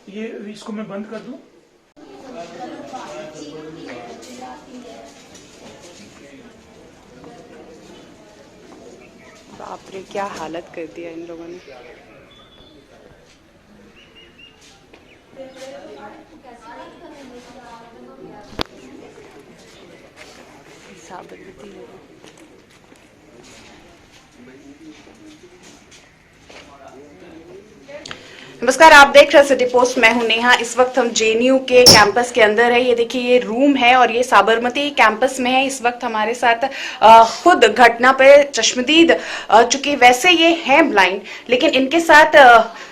ये इसको मैं बंद कर दूं? बाप रे, क्या हालत कर दिया इन लोगों ने। साबरमती है। नमस्कार, आप देख रहे हैं सिटी पोस्ट। मैं हूं नेहा। इस वक्त हम जेएनयू के कैंपस के अंदर है। ये देखिए, ये रूम है और ये साबरमती कैंपस में है। इस वक्त हमारे साथ खुद घटना पे चश्मदीद, चूंकि वैसे ये हैं ब्लाइंड, लेकिन इनके साथ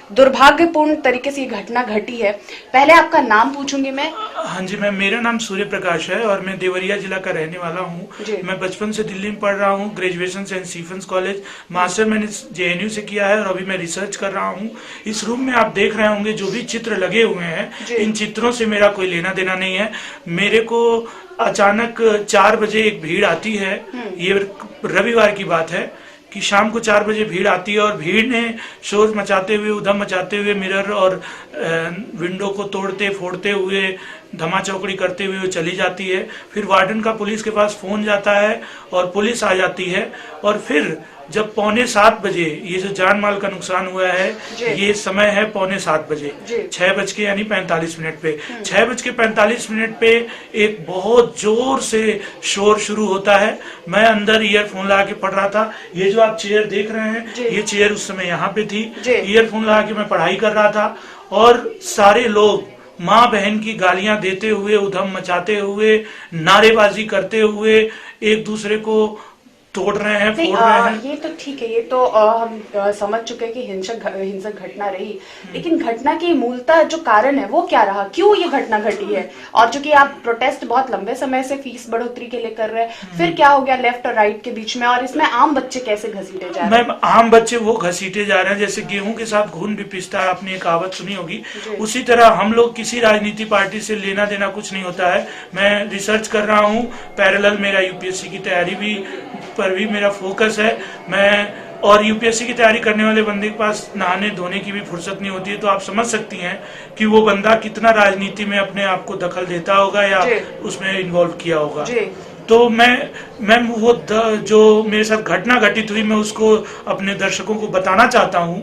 दुर्भाग्यपूर्ण तरीके से ये घटना घटी है। पहले आपका नाम पूछूंगी मैं। हाँ जी मैम, मेरा नाम सूर्य प्रकाश है और मैं देवरिया जिला का रहने वाला हूँ। मैं बचपन से दिल्ली में पढ़ रहा हूँ। Graduation Saint Stephen's College, master मैंने जेएनयू से किया है और अभी मैं रिसर्च कर रहा हूँ। इस रूम में आप देख रहे होंगे जो भी चित्र लगे हुए हैं, इन चित्रों से मेरा कोई लेना देना नहीं है। मेरे को अचानक 4 बजे एक भीड़ आती है। ये रविवार की बात है कि शाम को 4 बजे भीड़ आती है और भीड़ ने शोर मचाते हुए, उधम मचाते हुए, मिरर और विंडो को तोड़ते फोड़ते हुए, धमा चौकड़ी करते हुए वो चली जाती है। फिर वार्डन का पुलिस के पास फोन जाता है और पुलिस आ जाती है। और फिर जब 6:45 बजे, ये जो जान माल का नुकसान हुआ है, ये समय है 6:45 बजे, 6:45 पे 6:45 पे एक बहुत जोर से शोर शुरू होता है। मैं अंदर ईयरफोन लगा के पढ़ रहा था। ये जो आप चेयर देख रहे हैं, ये चेयर उस समय यहाँ पे थी। ईयरफोन लगा के मैं पढ़ाई कर रहा था और सारे लोग माँ बहन की गालियां देते हुए, उधम मचाते हुए, नारेबाजी करते हुए एक दूसरे को तोड़ रहे हैं, फोड़ रहे हैं। ये तो ठीक है, ये तो हम समझ चुके हैं कि हिंसक घटना रही, लेकिन घटना की मूलतः जो कारण है वो क्या रहा, क्यों ये घटना घटी है? और चूंकि आप प्रोटेस्ट बहुत लंबे समय से फीस बढ़ोतरी के लिए कर रहे हैं, फिर क्या हो गया लेफ्ट और राइट के बीच में, और इसमें आम बच्चे कैसे घसीटे जा रहे हैं? मैम, आम बच्चे वो घसीटे जा रहे हैं जैसे गेहूं के साथ घुन भी पिसता है, आपने एक कहावत सुनी होगी। उसी तरह हम लोग, किसी राजनीति पार्टी से लेना देना कुछ नहीं होता है। मैं रिसर्च कर रहा हूँ, पैरेलल मेरा यूपीएससी की तैयारी पर भी मेरा फोकस है। मैं और यूपीएससी की तैयारी करने वाले बंदे के पास नहाने धोने की भी फुर्सत नहीं होती है, तो आप समझ सकती हैं कि वो बंदा कितना राजनीति में अपने आप को दखल देता होगा या उसमें इन्वॉल्व किया होगा। तो मैं वो जो मेरे साथ घटना घटित हुई, मैं उसको अपने दर्शकों को बताना चाहता हूँ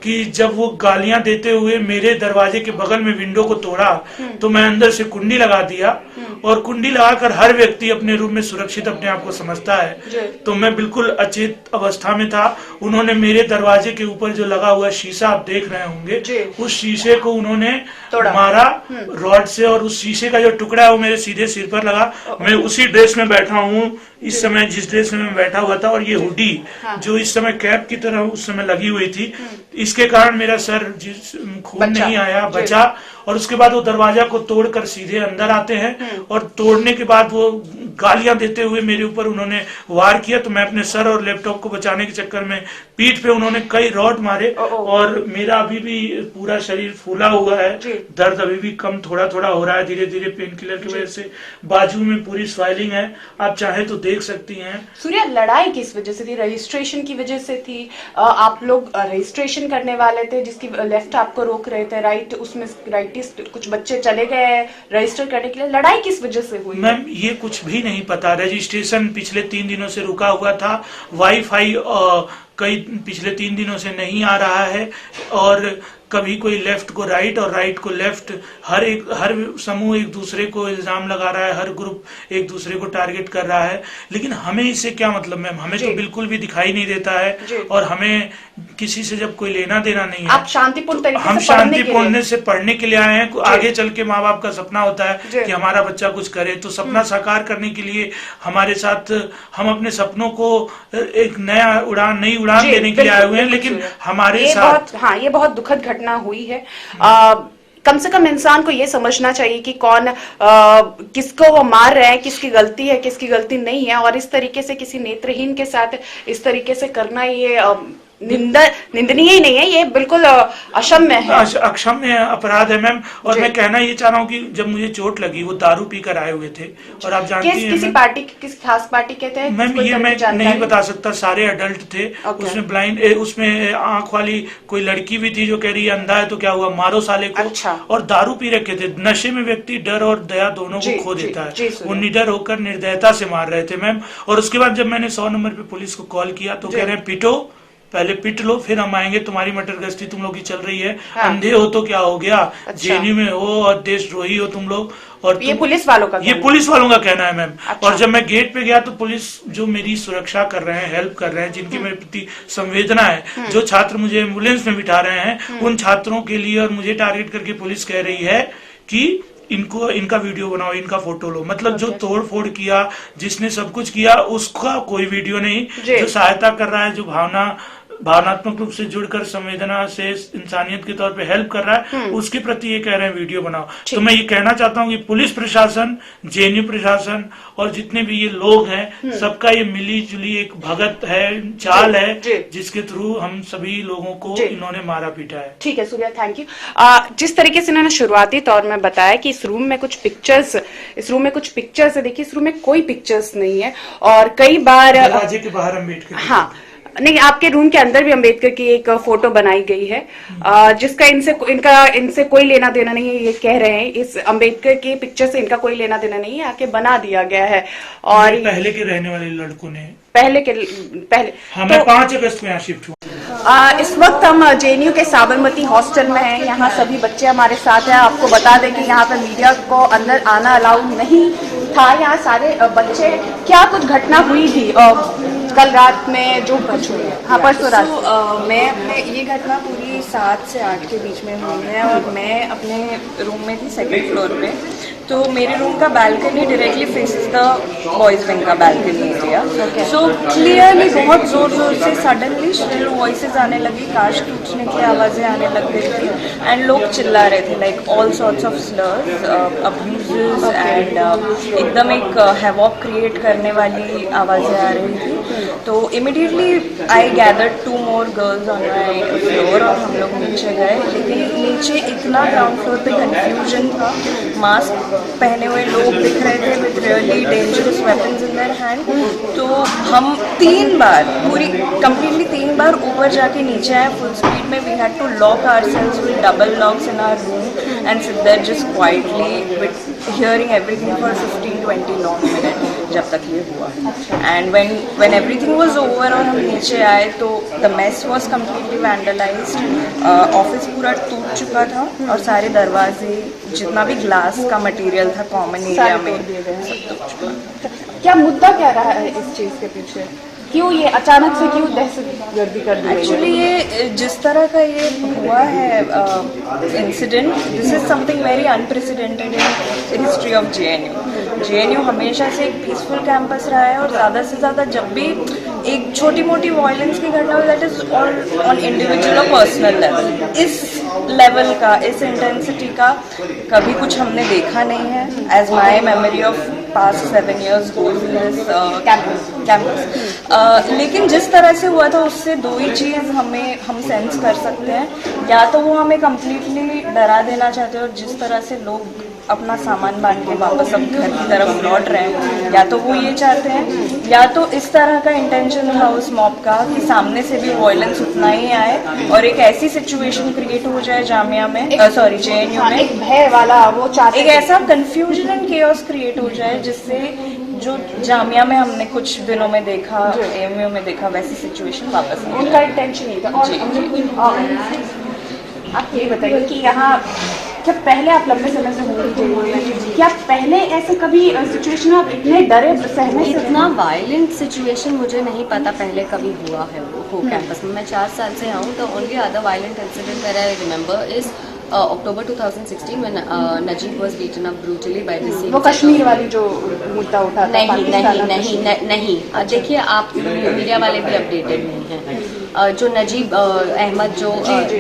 कि जब वो गालियां देते हुए मेरे दरवाजे के बगल में विंडो को तोड़ा, तो मैं अंदर से कुंडी लगा दिया। और कुंडी लगाकर हर व्यक्ति अपने रूम में सुरक्षित अपने आप को समझता है, तो मैं बिल्कुल अचेत अवस्था में था। उन्होंने मेरे दरवाजे के ऊपर जो लगा हुआ शीशा आप देख रहे होंगे, उस शीशे को उन्होंने मारा रॉड से, और उस शीशे का जो टुकड़ा है वो मेरे सीधे सिर पर लगा। मैं उसी ड्रेस में बैठा हूँ इस समय, जिस ड्रेस में मैं बैठा हुआ था, और ये हुडी जो इस समय कैप की तरह उस समय लगी हुई थी, इसके कारण मेरा सर खून नहीं आया, बचा। और उसके बाद वो दरवाजा को तोड़कर सीधे अंदर आते हैं और तोड़ने के बाद वो गालियां देते हुए मेरे ऊपर उन्होंने वार किया। तो मैं अपने सर और लैपटॉप को बचाने के चक्कर में पीठ पे उन्होंने कई रॉड मारे और मेरा अभी भी पूरा शरीर फूला हुआ है। दर्द अभी भी कम थोड़ा थोड़ा हो रहा है धीरे धीरे पेन किलर की वजह से। बाजू में पूरी स्वेलिंग है, आप चाहे तो देख सकती हैं। सूर्या, लड़ाई किस वजह से थी? रजिस्ट्रेशन की वजह से थी? आप लोग रजिस्ट्रेशन करने वाले थे, जिसकी लेफ्ट आपको रोक रहे थे, राइट उसमें राइटिस्ट कुछ बच्चे चले गए रजिस्टर करने के लिए। लड़ाई किस वजह से हुई? मैम, ये कुछ भी नहीं पता। रजिस्ट्रेशन पिछले 3 दिनों से रुका हुआ था। वाईफाई कई पिछले 3 दिनों से नहीं आ रहा है, और कभी कोई लेफ्ट को राइट और राइट को लेफ्ट, हर समूह एक दूसरे को इल्जाम लगा रहा है, हर ग्रुप एक दूसरे को टारगेट कर रहा है। लेकिन हमें इससे क्या मतलब मैम? हमें तो बिल्कुल भी दिखाई नहीं देता है, और हमें किसी से जब कोई लेना देना नहीं है। आप शांतिपूर्ण तरीके से हम शांतिपूर्ण से पढ़ने के लिए आए हैं। आगे चल के माँ बाप का सपना होता है कि हमारा बच्चा कुछ करे, तो सपना साकार करने के लिए हमारे साथ, हम अपने सपनों को एक नई उड़ान देने के लिए आए हुए हैं। लेकिन हमारे साथ ये बहुत दुखद घटना हुई है। कम से कम इंसान को ये समझना चाहिए कि कौन किसको वो मार रहा है, किसकी गलती है, किसकी गलती नहीं है। और इस तरीके से किसी नेत्रहीन के साथ इस तरीके से करना, ये निंदनीय ही नहीं है, ये बिल्कुल अक्षम्य है। अक्षम्य अपराध है मैम। और मैं कहना ये चाह रहा हूँ कि जब मुझे चोट लगी वो दारू पीकर आए हुए थे, और आप जानती हैं किसी पार्टी, किस खास पार्टी के थे मैम, ये मैं नहीं बता सकता। सारे अडल्ट थे। उसमें ब्लाइंड, उसमें आंख वाली कोई लड़की भी थी जो कह रही है अंधा है तो क्या हुआ, मारो साले को। अच्छा। और दारू पी रखे थे। नशे में व्यक्ति डर और दया दोनों को खो देता है। वो निडर होकर निर्दयता से मार रहे थे मैम। और उसके बाद जब मैंने 100 नंबर पे पुलिस को कॉल किया तो कह रहे हैं पीटो, पहले पिट लो फिर हम आएंगे, तुम्हारी मटर गश्ती तुम लोग की चल रही है। हाँ। अंधे हो तो क्या हो गया। अच्छा। जेएनयू में हो और देशद्रोही हो तुम लोग। और ये पुलिस वालों का कहना है मैम। अच्छा। और जब मैं गेट पे गया तो पुलिस जो मेरी सुरक्षा कर रहे हैं, हेल्प कर रहे हैं, जिनकी मेरे प्रति संवेदना है, जो छात्र मुझे एम्बुलेंस में बिठा रहे हैं, उन छात्रों के लिए और मुझे टारगेट करके पुलिस कह रही है कि इनका वीडियो बनाओ, इनका फोटो लो। मतलब जो तोड़ फोड़ किया, जिसने सब कुछ किया, उसका कोई वीडियो नहीं। जो सहायता कर रहा है, जो भावनात्मक रूप से जुड़कर संवेदना से इंसानियत के तौर पे हेल्प कर रहा है, उसके प्रति ये कह रहे हैं वीडियो बनाओ। तो मैं ये कहना चाहता हूँ कि पुलिस प्रशासन, जेएनयू प्रशासन और जितने भी ये लोग हैं, सबका ये मिली जुली एक भगत है, चाल है, जिसके थ्रू हम सभी लोगों को इन्होंने मारा पीटा है। ठीक है सूर्या, थैंक यू। जिस तरीके से इन्होंने शुरुआती तौर में बताया कि इस रूम में कुछ पिक्चर्स है, देखिए इस रूम में कोई पिक्चर्स नहीं है। और कई बार दरवाजे के बाहर अम्बेडकर, हाँ नहीं, आपके रूम के अंदर भी अम्बेडकर की एक फोटो बनाई गई है, जिसका इनसे कोई लेना देना नहीं है। ये कह रहे हैं इस अम्बेडकर की पिक्चर से इनका कोई लेना देना नहीं है, आके बना दिया गया है। और पहले के रहने वाले लड़कों ने पहले हाँ, मैं 5 अगस्त को यहाँ शिफ्ट हुआ। इस वक्त हम जेएनयू के साबरमती हॉस्टल में हैं। यहाँ सभी बच्चे हमारे साथ हैं। आपको बता दें कि यहाँ पे मीडिया को अंदर आना अलाउड नहीं था। यहाँ सारे बच्चे, क्या कुछ घटना हुई थी कल रात में जो कुछ हुई है? हाँ, परसों रात। ये घटना पूरी 7 से 8 के बीच में हुई है और मैं अपने रूम में थी, 2nd फ्लोर पे। तो मेरे रूम का balcony directly faces the boys wing का बालकनी एरिया। सो क्लियरली बहुत जोर जोर से सडनली श्रिल वॉइसेस आने लगी, काश टूटने की आवाज़ें आने लग गई थी एंड लोग चिल्ला रहे थे, like all sorts of slurs, abuses and एकदम एक हैवॉक क्रिएट करने वाली आवाज़ें आ रही थी। तो immediately I gathered 2 more girls on my floor और हम लोग नीचे गए। लेकिन नीचे इतना ग्राउंड फ्लोर पे कंफ्यूजन था, मास्क पहने हुए लोग दिख रहे थे with really dangerous weapons in their hand. तो हम 3 बार कंप्लीटली 3 बार ऊपर जाके नीचे आए फुल स्पीड में। We had to lock ourselves with double locks in our room and sit there just quietly with hearing everything for 15-20 long minute जब तक ये हुआ। And when everything was over और हम नीचे आए तो the mess was completely vandalised. Office पूरा टूट चुका था और सारे दरवाजे, जितना भी ग्लास का मटेरियल था कॉमन एरिया में, सब टूट चुका। क्या मुद्दा क्या रहा है इस चीज के पीछे? क्यों ये अचानक से क्यों दहशतगर्दी कर दी? एक्चुअली ये जिस तरह का ये हुआ है incident, this is something very unprecedented in history of JNU. JNU हमेशा से एक पीसफुल कैंपस रहा है और ज़्यादा से ज़्यादा जब भी एक छोटी मोटी वायलेंस की घटना हो, दैट इज ऑन इंडिविजुअल और पर्सनल लेवल। इस लेवल का, इस इंटेंसिटी का कभी कुछ हमने देखा नहीं है as my memory of past 7 years goes in this campus. लेकिन जिस तरह से हुआ था उससे 2 ही चीज़ हम सेंस कर सकते हैं। या तो वो हमें कम्प्लीटली डरा देना चाहते हैं और जिस तरह से लोग अपना सामान बांध के वापस अब घर की तरफ लौट रहे हैं, या तो वो ये चाहते हैं, या तो इस तरह का इंटेंशन था उस मॉब का कि सामने से भी वायलेंस उतना ही आए और एक ऐसी सिचुएशन क्रिएट हो जाए जामिया में, जेएनयू में, एक भय वाला, वो चाहते एक ऐसा कंफ्यूजन एंड केओस क्रिएट हो जाए जिससे जो जामिया में हमने कुछ दिनों में देखा, एएमयू में देखा, वैसी सिचुएशन वापस नहीं। उनका इंटेंशन नहीं था। और आप ये बताइए कि यहाँ क्या पहले आप लंबे समय से होंगे, क्या पहले ऐसे कभी सिचुएशन आप इतने डरे सहमे? इतना वायलेंट सिचुएशन मुझे नहीं पता पहले कभी हुआ है वो कैंपस में। मैं 4 साल से आऊँ तो only other violent incident that I remember is October 2016 when Najib was beaten up brutally by the same। वो कश्मीर वाली जो मुद्दा उठा था? नहीं। देखिए आप मीडिया वाले भी अपडेटेड नहीं हैं। जो नजीब अहमद जो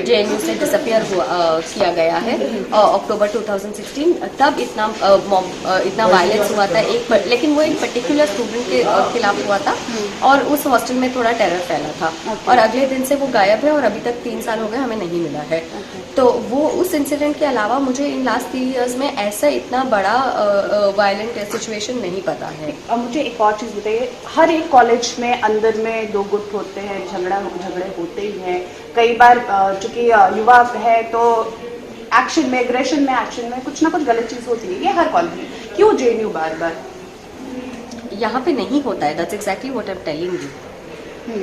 JNU से डिसअपियर किया गया है अक्टूबर 2016, तब इतना वायलेंस हुआ था लेकिन वो एक पर्टिकुलर स्टूडेंट के खिलाफ हुआ था और उस हॉस्टल में थोड़ा टेरर फैला था और अगले दिन से वो गायब है और अभी तक 3 साल हो गए हमें नहीं मिला है। तो वो उस इंसिडेंट के अलावा मुझे इन लास्ट 3 इयर्स में ऐसा इतना बड़ा वायलेंट सिचुएशन नहीं पता है। अब मुझे एक और चीज़ बताइए, हर एक कॉलेज में अंदर में 2 गुट होते हैं, झगड़े होते ही हैं। कई बार चूंकि युवा है तो एक्शन में कुछ ना कुछ गलत चीज़ होती है, ये हर कॉलेज में। क्यों JNU बार-बार? यहाँ पे नहीं होता है, that's exactly what I am telling you.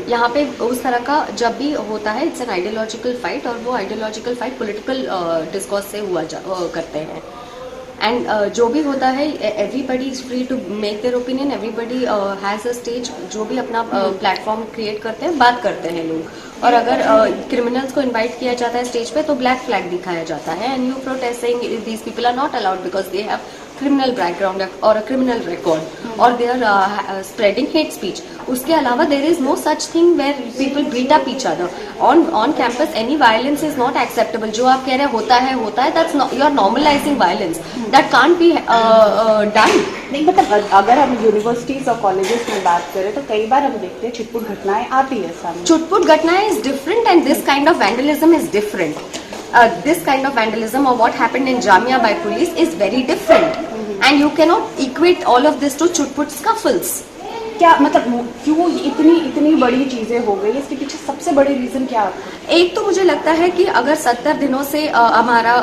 यहाँ पे उस तरह का जब भी होता है इट्स एन आइडियोलॉजिकल फाइट और वो आइडियोलॉजिकल फाइट पॉलिटिकल डिस्कोर्स से करते हैं। एंड जो भी होता है everybody is free to make their opinion, everybody has a stage, जो भी अपना प्लेटफॉर्म क्रिएट करते हैं, बात करते हैं लोग। और अगर क्रिमिनल्स को इनवाइट किया जाता है स्टेज पे तो ब्लैक फ्लैग दिखाया जाता है and you protest saying these people are not allowed because they have criminal background or a criminal record or they are spreading hate speech. उसके अलावा there is no such thing where people beat up each other on campus. Any violence is not acceptable. जो आप कह रहे होता है that's not, you are normalizing violence that can't be done. नहीं, मतलब अगर हम यूनिवर्सिटीज और कॉलेजेस में बात करें तो कई बार हम देखते हैं छिटपुट घटनाएं आती है सामने। छिटपुट घटनाएं is different and this kind of vandalism is different. This kind of vandalism or what happened in Jamia by police is very different. And you cannot equate all of this to chutput scuffles. क्या मतलब क्यों इतनी बड़ी चीजें हो गई, इसके पीछे सबसे बड़ी रीजन क्या है? एक तो मुझे लगता है कि अगर 70 दिनों से हमारा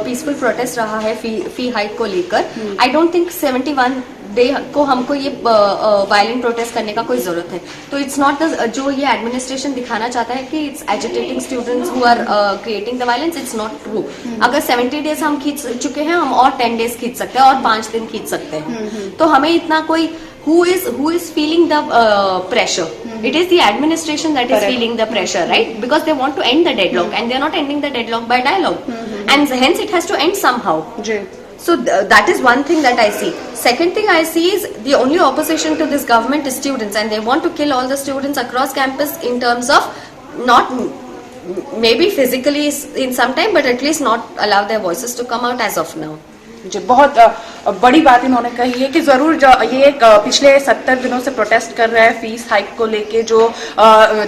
पीसफुल प्रोटेस्ट रहा है फी हाइक को लेकर, आई डोंट थिंक 71 डे को हमको ये वायलेंट प्रोटेस्ट करने का कोई जरूरत है। तो इट्स नॉट जो ये एडमिनिस्ट्रेशन दिखाना चाहता है कि it's agitating students who are creating the violence, it's not true. अगर 70 डेज हम खींच चुके हैं, हम और 10 डेज खींच सकते हैं और 5 दिन खींच सकते हैं। तो हमें इतना कोई who is feeling the pressure? It is the administration that is feeling the pressure, right? Because they want to end the deadlock and they are not ending the deadlock by dialogue, and hence it has to end somehow. So that is one thing that I see. Second thing I see is the only opposition to this government is students, and they want to kill all the students across campus in terms of not maybe physically in some time, but at least not allow their voices to come out as of now. जी, बहुत बड़ी बात इन्होंने कही है कि जरूर ये पिछले 70 दिनों से प्रोटेस्ट कर रहे हैं फीस हाइक को लेके जो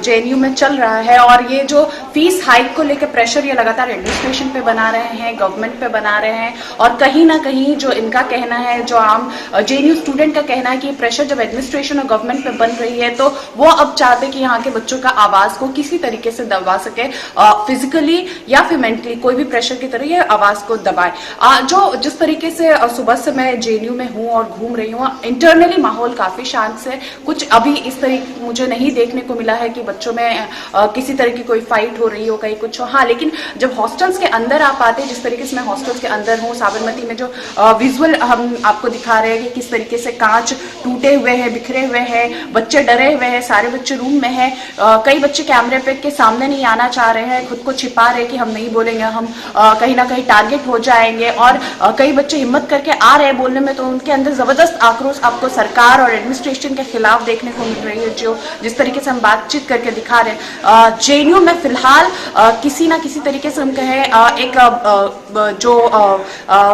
JNU में चल रहा है, और ये जो फीस हाइक को लेके प्रेशर ये लगातार एडमिनिस्ट्रेशन पे बना रहे हैं, गवर्नमेंट पे बना रहे हैं, और कहीं ना कहीं जो इनका कहना है, जो आम JNU स्टूडेंट का कहना है कि प्रेशर जब एडमिनिस्ट्रेशन और गवर्नमेंट पे बन रही है तो वो अब चाहते कि यहाँ के बच्चों का आवाज को किसी तरीके से दबा सके, फिजिकली या फिर मेंटली कोई भी प्रेशर की तरह ये आवाज को दबाए। जिस तरीके से सुबह से मैं JNU में हूँ और घूम रही हूँ, इंटरनली माहौल काफी शांत से, कुछ अभी इस तरीके मुझे नहीं देखने को मिला है कि बच्चों में किसी तरह की कोई फाइट हो रही हो, कहीं कुछ हो। हाँ, लेकिन जब हॉस्टल्स के अंदर आप आते हैं, जिस तरीके से मैं हॉस्टल्स के अंदर हूँ, साबरमती में जो विजुअल हम आपको दिखा रहे हैं कि किस तरीके से कांच टूटे हुए हैं, बिखरे हुए हैं, बच्चे डरे हुए हैं, सारे बच्चे रूम में हैं, कई बच्चे कैमरे पे के सामने नहीं आना चाह रहे हैं, खुद को छिपा रहे हैं कि हम नहीं बोलेंगे, हम कहीं ना कहीं टारगेट हो जाएंगे, और कई बच्चे हिम्मत करके आ रहे हैं बोलने में, तो उनके अंदर जबरदस्त आक्रोश आपको सरकार और एडमिनिस्ट्रेशन के खिलाफ देखने को मिल रही है, जो जिस तरीके से हम बातचीत करके दिखा रहे हैं। JNU में फिलहाल किसी ना किसी तरीके से हम कहें एक जो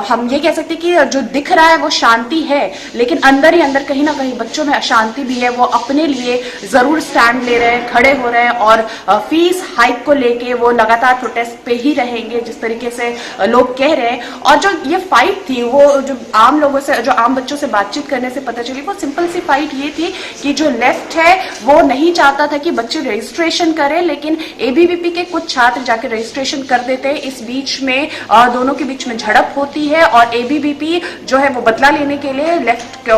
हम ये कह सकते हैं कि जो दिख रहा है वो शांति है, लेकिन अंदर ही अंदर कहीं ना कहीं बच्चों में अशांति भी है। वो अपने लिए जरूर स्टैंड ले रहे हैं, खड़े हो रहे हैं, और फीस हाइक को लेके वो लगातार प्रोटेस्ट पे ही रहेंगे, जिस तरीके से लोग कह रहे हैं। और जो ये फाइट थी, वो जो आम लोगों से, जो आम बच्चों से बातचीत करने से पता चली, वो सिंपल सी फाइट ये थी कि जो लेफ्ट है वो नहीं चाहता था कि बच्चे रजिस्ट्रेशन करें, लेकिन ABVP के कुछ छात्र जाकर रजिस्ट्रेशन कर देते हैं। इस बीच में दोनों के बीच में झड़प होती है, और ABVP जो है वो बदला लेने के लिए लेफ्ट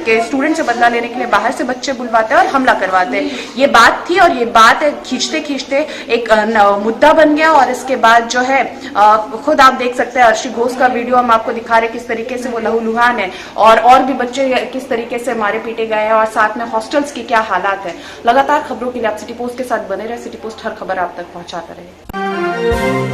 के स्टूडेंट से बदला लेने के लिए बाहर से बच्चे बुलवाते हैं और हमला करवाते हैं। ये बात थी, और ये बात खींचते खींचते एक मुद्दा बन गया, और इसके बाद जो है खुद आप देख सकते हैं, अर्शी घोष का वीडियो हम आपको दिखा रहे किस तरीके से वो लहूलुहान है, और भी बच्चे किस तरीके से मारे पीटे गए हैं, और साथ में हॉस्टल्स की क्या हालात है। लगातार खबरों के लिए आप सिटी पोस्ट के साथ बने रहे। सिटी पोस्ट हर खबर आप तक पहुंचाता रहे।